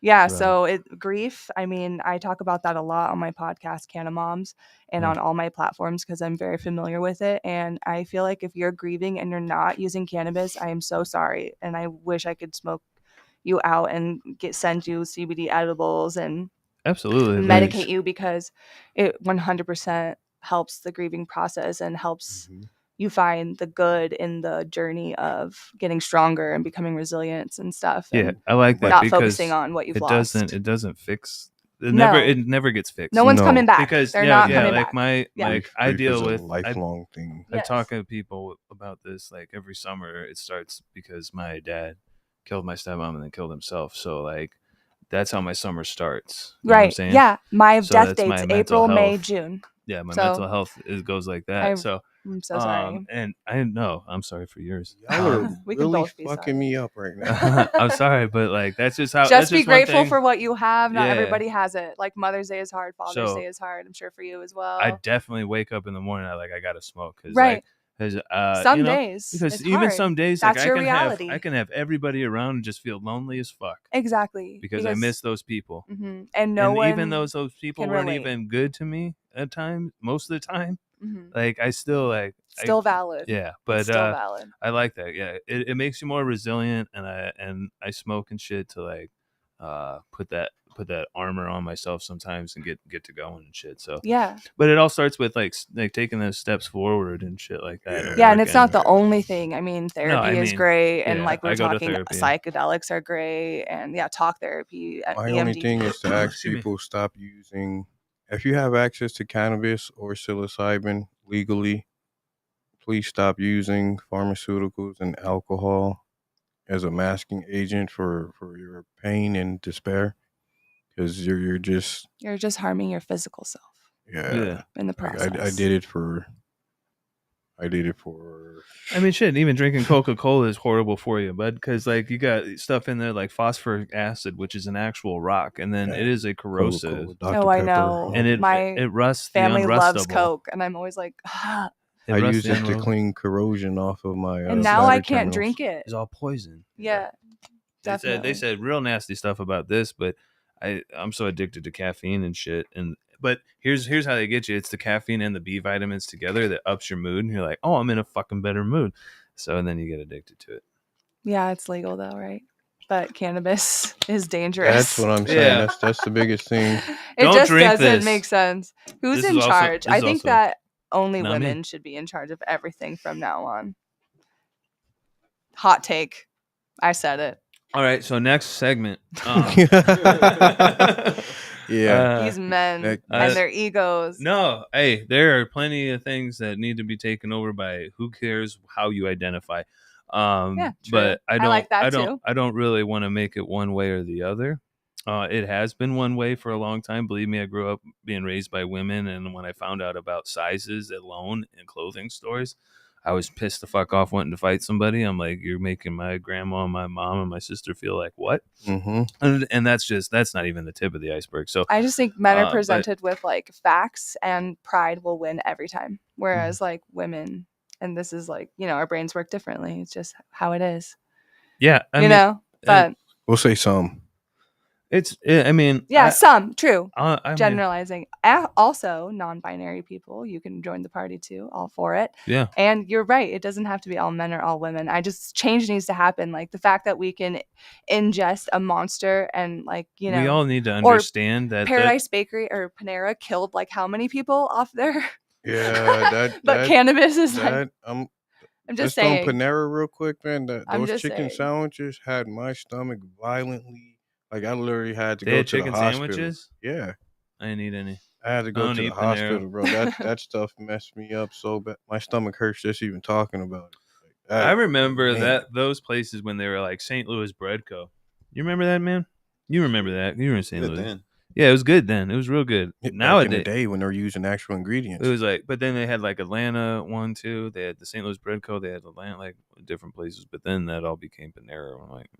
Right. So grief. I mean, I talk about that a lot on my podcast, CannaMomz, and on all my platforms because I'm very familiar with it. And I feel like if you're grieving and you're not using cannabis, I am so sorry. And I wish I could smoke you out and send you CBD edibles and absolutely medicate you, because it 100% helps the grieving process and helps you find the good in the journey of getting stronger and becoming resilient and stuff. Yeah, I like that. Not focusing on what you've lost. It doesn't fix. It never gets fixed. No one's coming back because they're not coming back. I deal with lifelong thing. I talk to people about this like every summer. It starts because my dad killed my stepmom and then killed himself. So like that's how my summer starts. You know what I'm saying? Yeah, my death dates April, May, June. Yeah, my mental health goes like that. I'm so sorry. And I know I'm sorry for yours. Y'all are really fucking me up right now. I'm sorry, but like that's just how. Just be grateful for what you have. Not everybody has it. Like Mother's Day is hard. Father's Day is hard. I'm sure for you as well. I definitely wake up in the morning. I gotta smoke because some days because even hard. Some days that's like your reality. I can have everybody around and just feel lonely as fuck. Exactly, because I miss those people. And even those people weren't even good to me at times. Most of the time, like I still valid. Yeah, but still valid. I like that. Yeah, it makes you more resilient, and I smoke and shit to like put put that armor on myself sometimes and get to going and shit. So Yeah. but it all starts with like taking those steps forward and shit like that. Yeah, and it's not the only thing. I mean, No, therapy I is mean, great, and yeah, like we're I go to talking, therapy. psychedelics are great, and talk therapy. My only EMDR. thing is to ask Excuse me. people stop using. If you have access to cannabis or psilocybin legally, please stop using pharmaceuticals and alcohol as a masking agent for your pain and despair, because you're just harming your physical self yeah. in the process. I did it for. I mean, shit. Even drinking Coca-Cola is horrible for you, bud, because like you got stuff in there like phosphoric acid, which is an actual rock, and then it is a corrosive. Coca-Cola, Dr. Oh, I Pepper, know. And My it rusts family the loves unrustable. Coke, and I'm always like, It I rusts use the it to unrustable. clean corrosion off of my. and now bladder I can't terminals. drink it. It's all poison. Yeah, They definitely. said real nasty stuff about this, but I'm so addicted to caffeine and shit. But here's how they get you. It's the caffeine and the B vitamins together that ups your mood, and you're like, oh, I'm in a fucking better mood. So and then you get addicted to it. Yeah, it's legal though, right? But cannabis is dangerous. That's what I'm saying. Yeah. That's the biggest thing. It Don't just drink doesn't this. make sense. Who's This in is also- charge? this I is think also- that only Not me. women should be in charge of everything from now on. Hot take. I said it. All right, so next segment. Yeah. These men that- and their egos. No, hey, there are plenty of things that need to be taken over by who cares how you identify. Yeah, true. But I I don't. like that don't. too. I don't really want to make it one way or the other. It has been one way for a long time. Believe me, I grew up being raised by women, and when I found out about sizes alone in clothing stores, I was pissed the fuck off wanting to fight somebody. I'm like, you're making my grandma, my mom, and my sister feel like what? Mm-hmm. And that's not even the tip of the iceberg. So I just think men are but- presented with like facts, and pride will win every time. Whereas Mm-hmm. like women, and this is like, our brains work differently. It's just how it is, yeah, I mean, But We'll say some. I mean, some true. I mean, Generalizing. Also, non-binary people, you can join the party too. All for it. yeah. And you're right. It doesn't have to be all men or all women. Change needs to happen. Like the fact that we can ingest a monster and like, we all need to understand that Paradise Bakery or Panera killed like how many people off there? Yeah, But cannabis is like, I'm just just on saying. Panera real quick, man. I'm Those just chicken saying. sandwiches had my stomach violently. Like I literally had to they go had to chicken the hospital. sandwiches. Yeah, I didn't eat any. I had to I go don't to the eat Panera. hospital, bro. That stuff messed me up so bad. My stomach hurts just even talking about it. Like, I remember man. those places when they were like St. Louis Bread Co. You remember that, man? You remember that? You were in St. Good Louis. then. Yeah, it was good then. It was real good. Back in the Nowadays, day when they were using actual ingredients. it was like, but then they had like Atlanta one too. They had the St. Louis Bread Co. They had Atlanta, like different places. But then that all became Panera. I'm like,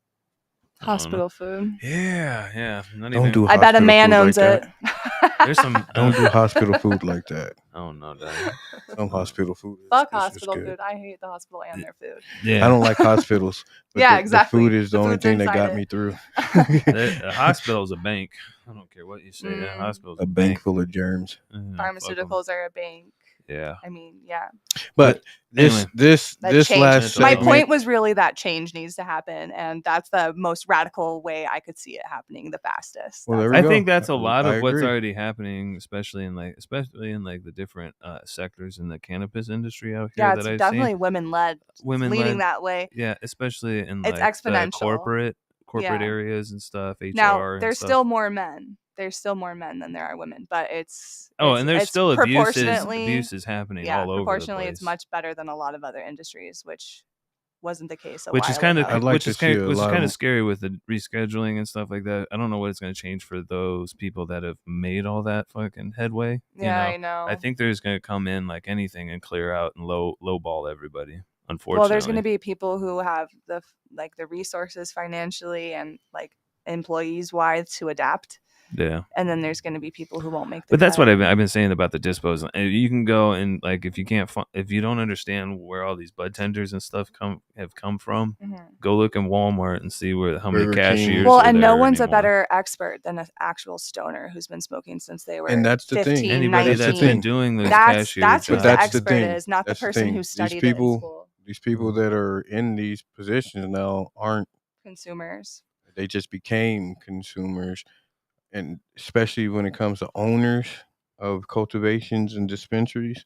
I don't know. Hospital food. Yeah. Not Don't even, do I bet a hospital man food owns like it. There's some. Don't do hospital food like that. Oh no, Dad. Some hospital food. Fuck is just hospital good. food. I hate the hospital and their food. Yeah, I don't like hospitals. But Yeah, the exactly. food is the The only food's thing that inside got it. me through. The hospital's a bank. I don't care what you say. That hospital's A bank full of germs. Yeah, Pharmaceuticals are a bank. Yeah. I mean, yeah. But Anyway. this That this change. last My segment, point was really that change needs to happen, and that's the most radical way I could see it happening the fastest. Well, there we I go. think that's a lot I of what's agree. already happening, especially in the different sectors in the cannabis industry out here Yeah, that it's I've definitely seen. women-led, Women leading led, that way. yeah, especially in It's like the exponential. corporate Yeah. areas and stuff. HR. Now, and there's stuff. still more men. There's still more men than there are women, but it's and there's it's still proportionately- abuses happening Yeah, all over the proportionally, place. it's much better than a lot of other industries, which wasn't the case a which while is kind of ago. I'd like which to is see kind a which is lot kind of- of scary with the rescheduling and stuff like that. I don't know what it's going to change for those people that have made all that fucking headway. Yeah, you I know. I think there's going to come in like anything and clear out and lowball everybody. Unfortunately, Well, there's going to be people who have the resources financially and like employees wise to adapt, yeah. and then there's going to be people who won't make the But that's cut. what I've been saying about the dispos. You can go and like if you can't if you don't understand where all these bud tenders and stuff have come from, Mhm. go look in Walmart and see how many Burger King. cashiers. Well, are and no there one's anymore. a better expert than an actual stoner who's been smoking since they were And that's the thing. 15, Anybody 19. that's been doing those That's cashier that's who jobs. the that's the expert thing. is, not That's the the person thing. who These studied it people- in school. These people that are in these positions now aren't. Consumers. They just became consumers. and especially when it comes to owners of cultivations and dispensaries,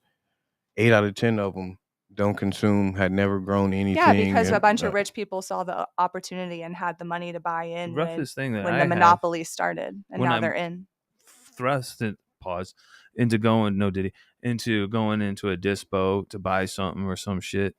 8 out of 10 of them don't consume, had never grown anything. Yeah, because a and, bunch of rich people saw the opportunity and had the money to buy The in roughest thing that when I the have monopoly started, and when now I'm they're in. thrust it, pause, into going into going into a dispo to buy something or some shit.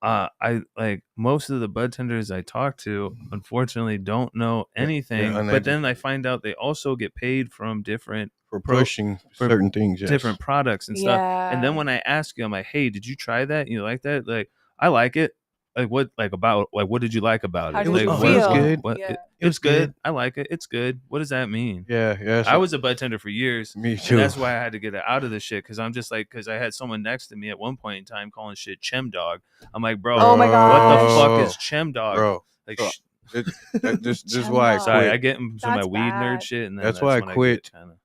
I like most of the bud tenders I talk to, unfortunately, don't know anything. But then I find out they also get paid from different for pushing for certain things, yes. different products and stuff. And then Yeah. when I ask you, I'm like, "Hey, did you try that? You like that?" Like, I like it. Like what? Like about? Like what did you like about How it? did Like you what? feel? good. What? Yeah. It's good. I like it. It's good. What does that mean? Yeah. I was a bud tender for years. Me too. And that's why I had to get it out of this shit. Cause I'm just like, cause I had someone next to me at one point in time calling shit chem dog. I'm like, bro, Oh my what the gosh. fuck is chem dog? Bro, Like, so this is Chem why I dog. sorry, quit. I get into my That's weed nerd bad. shit. And then That's why I when quit. I get kinda...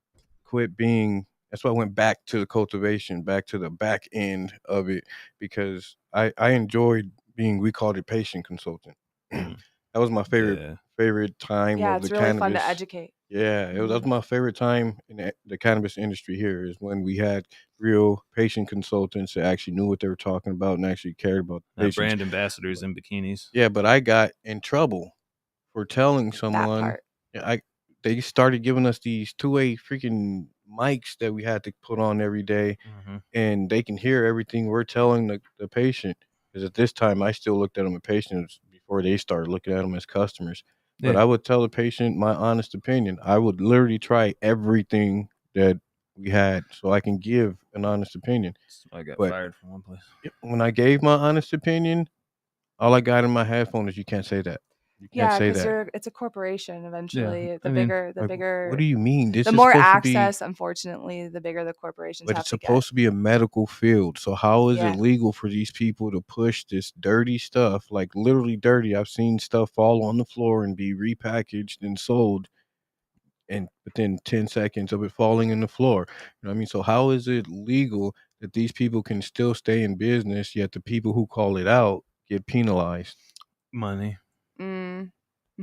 Quit being. That's why I went back to the cultivation, back to the back end of it, because I enjoyed being. We called it patient consultant. That was my favorite time Yeah, of it's the really cannabis. fun to educate. Yeah, that was my favorite time in the cannabis industry here, is when we had real patient consultants that actually knew what they were talking about and actually cared about the patients. brand ambassadors in bikinis. Yeah, but I got in trouble for telling That someone. part. They started giving us these two-way freaking mics that we had to put on every day, and they can hear everything we're telling the patient. Because at this time, I still looked at them as patients before they started looking at them as customers. But Yeah. I would tell the patient my honest opinion. I would literally try everything that we had so I can give an honest opinion. I got But fired from one place. when I gave my honest opinion, all I got in my headphone is, "You can't say that. You can't Yeah, say because that." it's a corporation eventually. Yeah, The I mean, bigger. What do you mean? This the is more supposed access, to be, unfortunately, the bigger the corporations but have it's to get. supposed to be a medical field. So how is Yeah. it legal for these people to push this dirty stuff, like literally dirty? I've seen stuff fall on the floor and be repackaged and sold, and within 10 seconds of it falling in the floor. You know what I mean? So how is it legal that these people can still stay in business, yet the people who call it out get penalized? Money. Mm.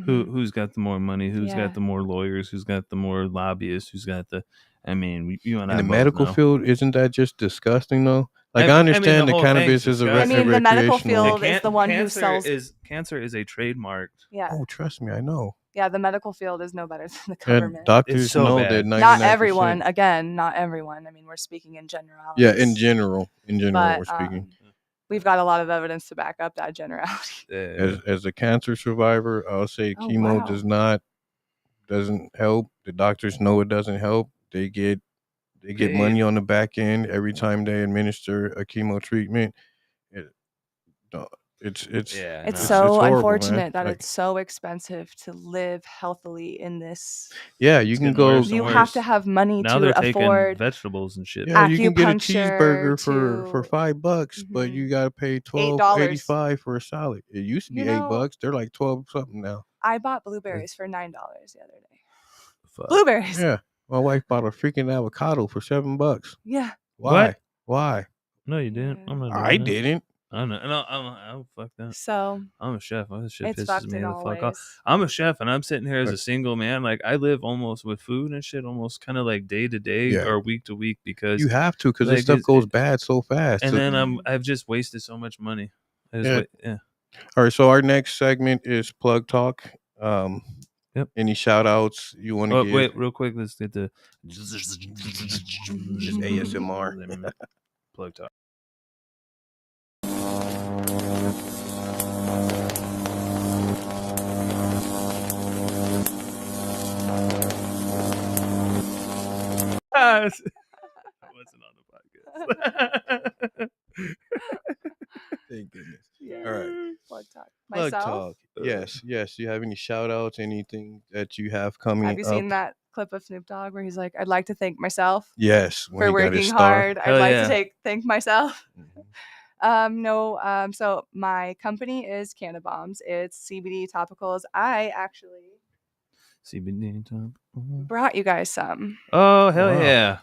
Who's got the more money? Who's Yeah. got the more lawyers? Who's got the more lobbyists? Who's got the? I mean, you and I In the both medical know. field, isn't that just disgusting though? Like, I I mean, understand the the whole cannabis thing's is a disgusting. I mean, the medical recreational. field is the one who sells. Cancer is a trademarked. Yeah. Oh, trust me, I know. Yeah, the medical field is no better than the And government. doctors It's so know bad. that 99%. Not everyone. Again, not everyone. I mean, we're speaking in generalities. Yeah, in general, But we're speaking. we've got a lot of evidence to back up that generality. As a cancer survivor, I'll say Oh, chemo wow. doesn't help. The doctors know it doesn't help. They get money on the back end every time they administer a chemo treatment. It's so horrible, unfortunate man. that Like, it's so expensive to live healthily in this. yeah, you can go. You have to have money now to they're afford taking vegetables and shit. Yeah, you can get a acupuncture cheeseburger for $5, but you gotta pay $12.85 for a salad. It used to be $8. They're like 12 something now. I bought blueberries for $9 the other day. Fuck. Blueberries. Yeah, my wife bought a freaking avocado for $7. Yeah. Why? What? Why? No, you didn't. I'm not doing I that. didn't. I know. No, fuck that. So I'm a chef. That shit it's pisses me in the all fuck ways. off. I'm a chef, and I'm sitting here as a single man. Like, I live almost with food and shit, almost kind of like day to day or week to week, because you have to, because this stuff goes bad so fast. And then I've just wasted so much money. Yeah. All right. So our next segment is Plug Talk. Yep. Any shout outs you want to give? Wait, real quick. Let's get the just ASMR. Plug Talk. I wasn't on the podcast. Thank goodness. Yeah. All right. Plug Talk. Plug Myself? Talk. Yes. You have any shout outs, anything that you have coming up? Have you seen that clip of Snoop Dogg where he's like, I'd like to thank myself Yes. for working hard. I'd like to thank myself. So my company is Cannabombz. It's CBD topicals. I actually CBD brought you guys some. Oh, hell yeah.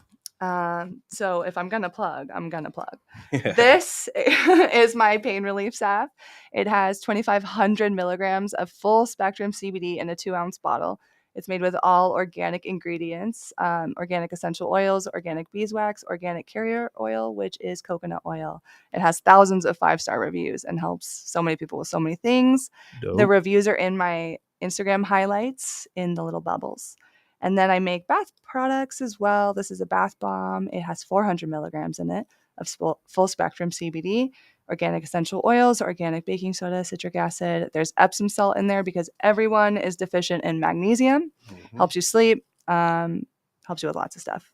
So if I'm gonna plug, I'm gonna plug. This is my pain relief salve. It has 2,500 milligrams of full spectrum CBD in a 2-ounce bottle. It's made with all organic ingredients, organic essential oils, organic beeswax, organic carrier oil, which is coconut oil. It has thousands of 5-star reviews and helps so many people with so many things. Dope. The reviews are in my Instagram highlights in the little bubbles. And then I make bath products as well. This is a bath bomb. It has 400 milligrams in it of full spectrum CBD, organic essential oils, organic baking soda, citric acid. There's Epsom salt in there because everyone is deficient in magnesium. Helps you sleep, helps you with lots of stuff.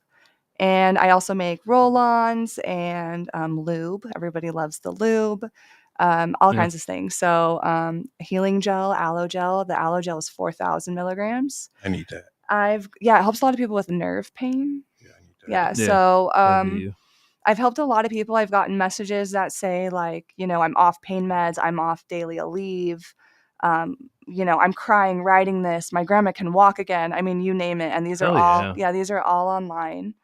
And I also make roll-ons and lube. Everybody loves the lube. All kinds of things. So healing gel, aloe gel. The aloe gel is 4,000 milligrams. I need that. It helps a lot of people with nerve pain. Yeah, I need that. So That'd be I've helped a lot of people. I've gotten messages that say like, I'm off pain meds, I'm off daily Aleve, I'm crying writing this. My grandma can walk again. I mean, you name it. And these are these are all online.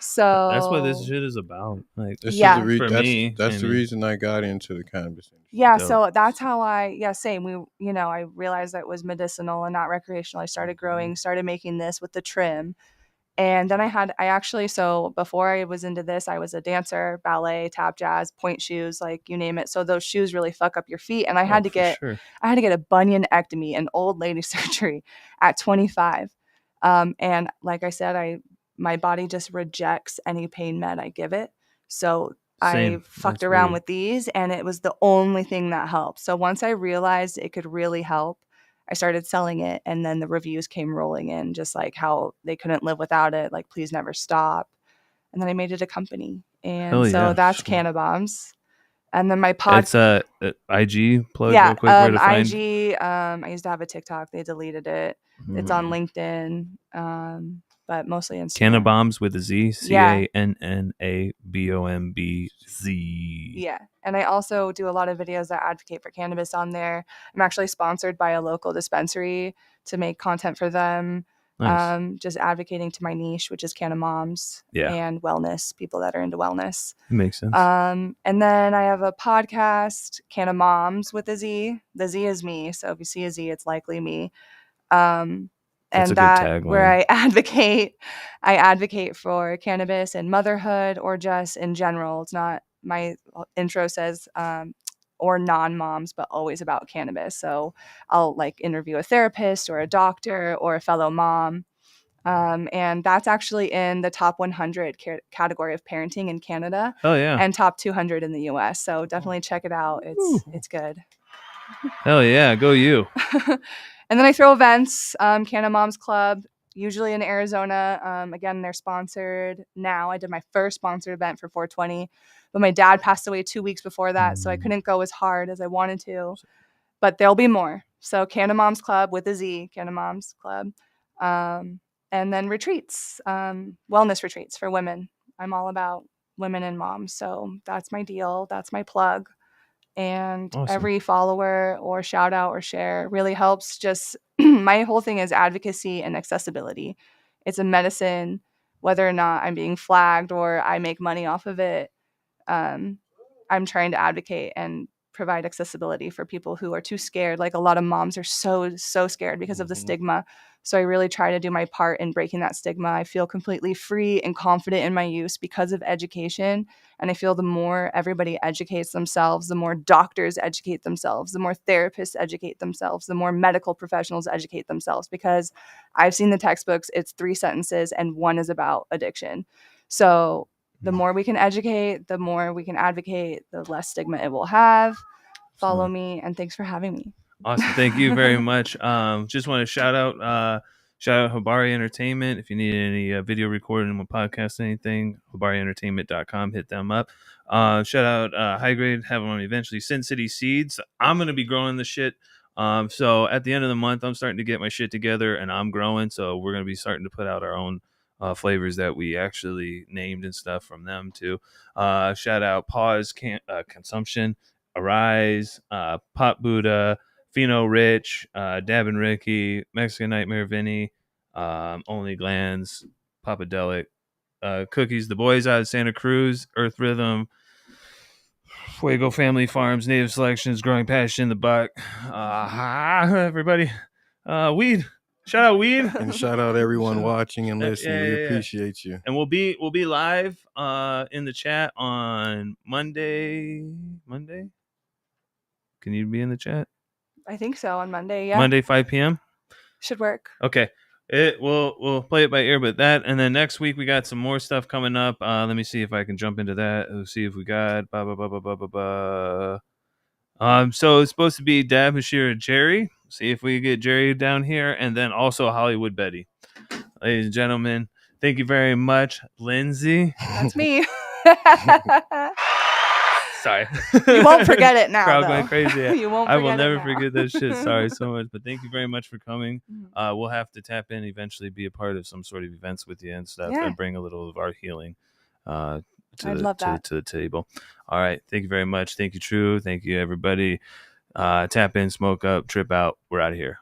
So that's what this shit is about. Like, This Yeah. is For me, that's I the mean- reason I got into the cannabis industry. Yeah, Dope. so that's how same. I realized that it was medicinal and not recreational. I started growing, started making this with the trim. And then so before I was into this, I was a dancer, ballet, tap jazz, point shoes, like you name it. So those shoes really fuck up your feet. And I had to get a bunionectomy, an old lady surgery at 25. And like I said, my body just rejects any pain med I give it. So Same. I fucked That's around weird. with these and it was the only thing that helped. So once I realized it could really help, I started selling it and then the reviews came rolling in, just like how they couldn't live without it. Like, please never stop. And then I made it a company. And so that's Cannabombz. And then my podcast. It's IG plug real quick. Where to find? IG. I used to have a TikTok. They deleted it. It's on LinkedIn. But mostly Instagram. Cannabombz with a Z. Yeah. CannaBombz. Yeah. And I also do a lot of videos that advocate for cannabis on there. I'm actually sponsored by a local dispensary to make content for them. Nice. Just advocating to my niche, which is CannaMomz and wellness, people that are into wellness. Makes sense. And then I have a podcast, CannaMomz with a Z. The Z is me. So if you see a Z, it's likely me. That's and a good that tagline. where I advocate for cannabis and motherhood or just in general. It's not, my intro says or non-moms, but always about cannabis. So I'll like interview a therapist or a doctor or a fellow mom. And that's actually in the top 100 category of parenting in Canada. Oh yeah. And top 200 in the US. So definitely check it out. It's good. Hell yeah. Go you. And then I throw events, CannaMomzClub, usually in Arizona. Again, they're sponsored now. I did my first sponsored event for 420, but my dad passed away 2 weeks before that, so I couldn't go as hard as I wanted to. But there'll be more. So CannaMomzClub with a Z, CannaMomzClub. And then retreats, wellness retreats for women. I'm all about women and moms. So that's my deal. That's my plug. And Awesome. Every follower or shout out or share really helps. Just my whole thing is advocacy and accessibility. It's a medicine, whether or not I'm being flagged or I make money off of it. I'm trying to advocate and provide accessibility for people who are too scared. Like a lot of moms are so scared because of the stigma. So I really try to do my part in breaking that stigma. I feel completely free and confident in my use because of education. And I feel the more everybody educates themselves, the more doctors educate themselves, the more therapists educate themselves, the more medical professionals educate themselves, because I've seen the textbooks, it's 3 sentences and one is about addiction. So the more we can educate, the more we can advocate, the less stigma it will have. Follow me, and thanks for having me. Awesome. Thank you very much. Just want to shout out Habari Entertainment. If you need any video recording or podcast, anything, HabariEntertainment.com, hit them up. Shout out High Grade, have them eventually Sin City Seeds. I'm going to be growing the shit. So at the end of the month, I'm starting to get my shit together and I'm growing. So we're going to be starting to put out our own flavors that we actually named and stuff from them too. Shout out Pause Consumption, Arise, Pop Buddha, Fino Rich, Dab and Ricky, Mexican Nightmare Vinny, Only Glands, Papadelic, Cookies, the boys out of Santa Cruz, Earth Rhythm, Fuego Family Farms, Native Selections, Growing Passion, The Buck. Everybody. Weed. Shout out Weed. And shout out everyone watching and listening. We yeah. appreciate you. And we'll be live in the chat on Monday. Monday? Can you be in the chat? I think so, on Monday. Yeah. Monday, 5 p.m. Should work. Okay. We'll play it by ear, but that, and then next week we got some more stuff coming up. Let me see if I can jump into that. Let's see if we got so it's supposed to be Dab, Bashir, and Jerry. See if we get Jerry down here, and then also Hollywood Betty. Ladies and gentlemen, thank you very much, Lindsay. That's me. Sorry. You won't forget it now. Crowd going crazy. Yeah. You won't. I will forget never it now. forget that shit. Sorry so much, but thank you very much for coming. We'll have to tap in eventually, be a part of some sort of events with you and stuff, and bring a little of our healing to the table. All right, thank you very much. Thank you, True. Thank you, everybody. Tap in, smoke up, trip out. We're out of here.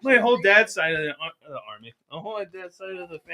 My whole dad's side of the army. The whole dad's side of the family.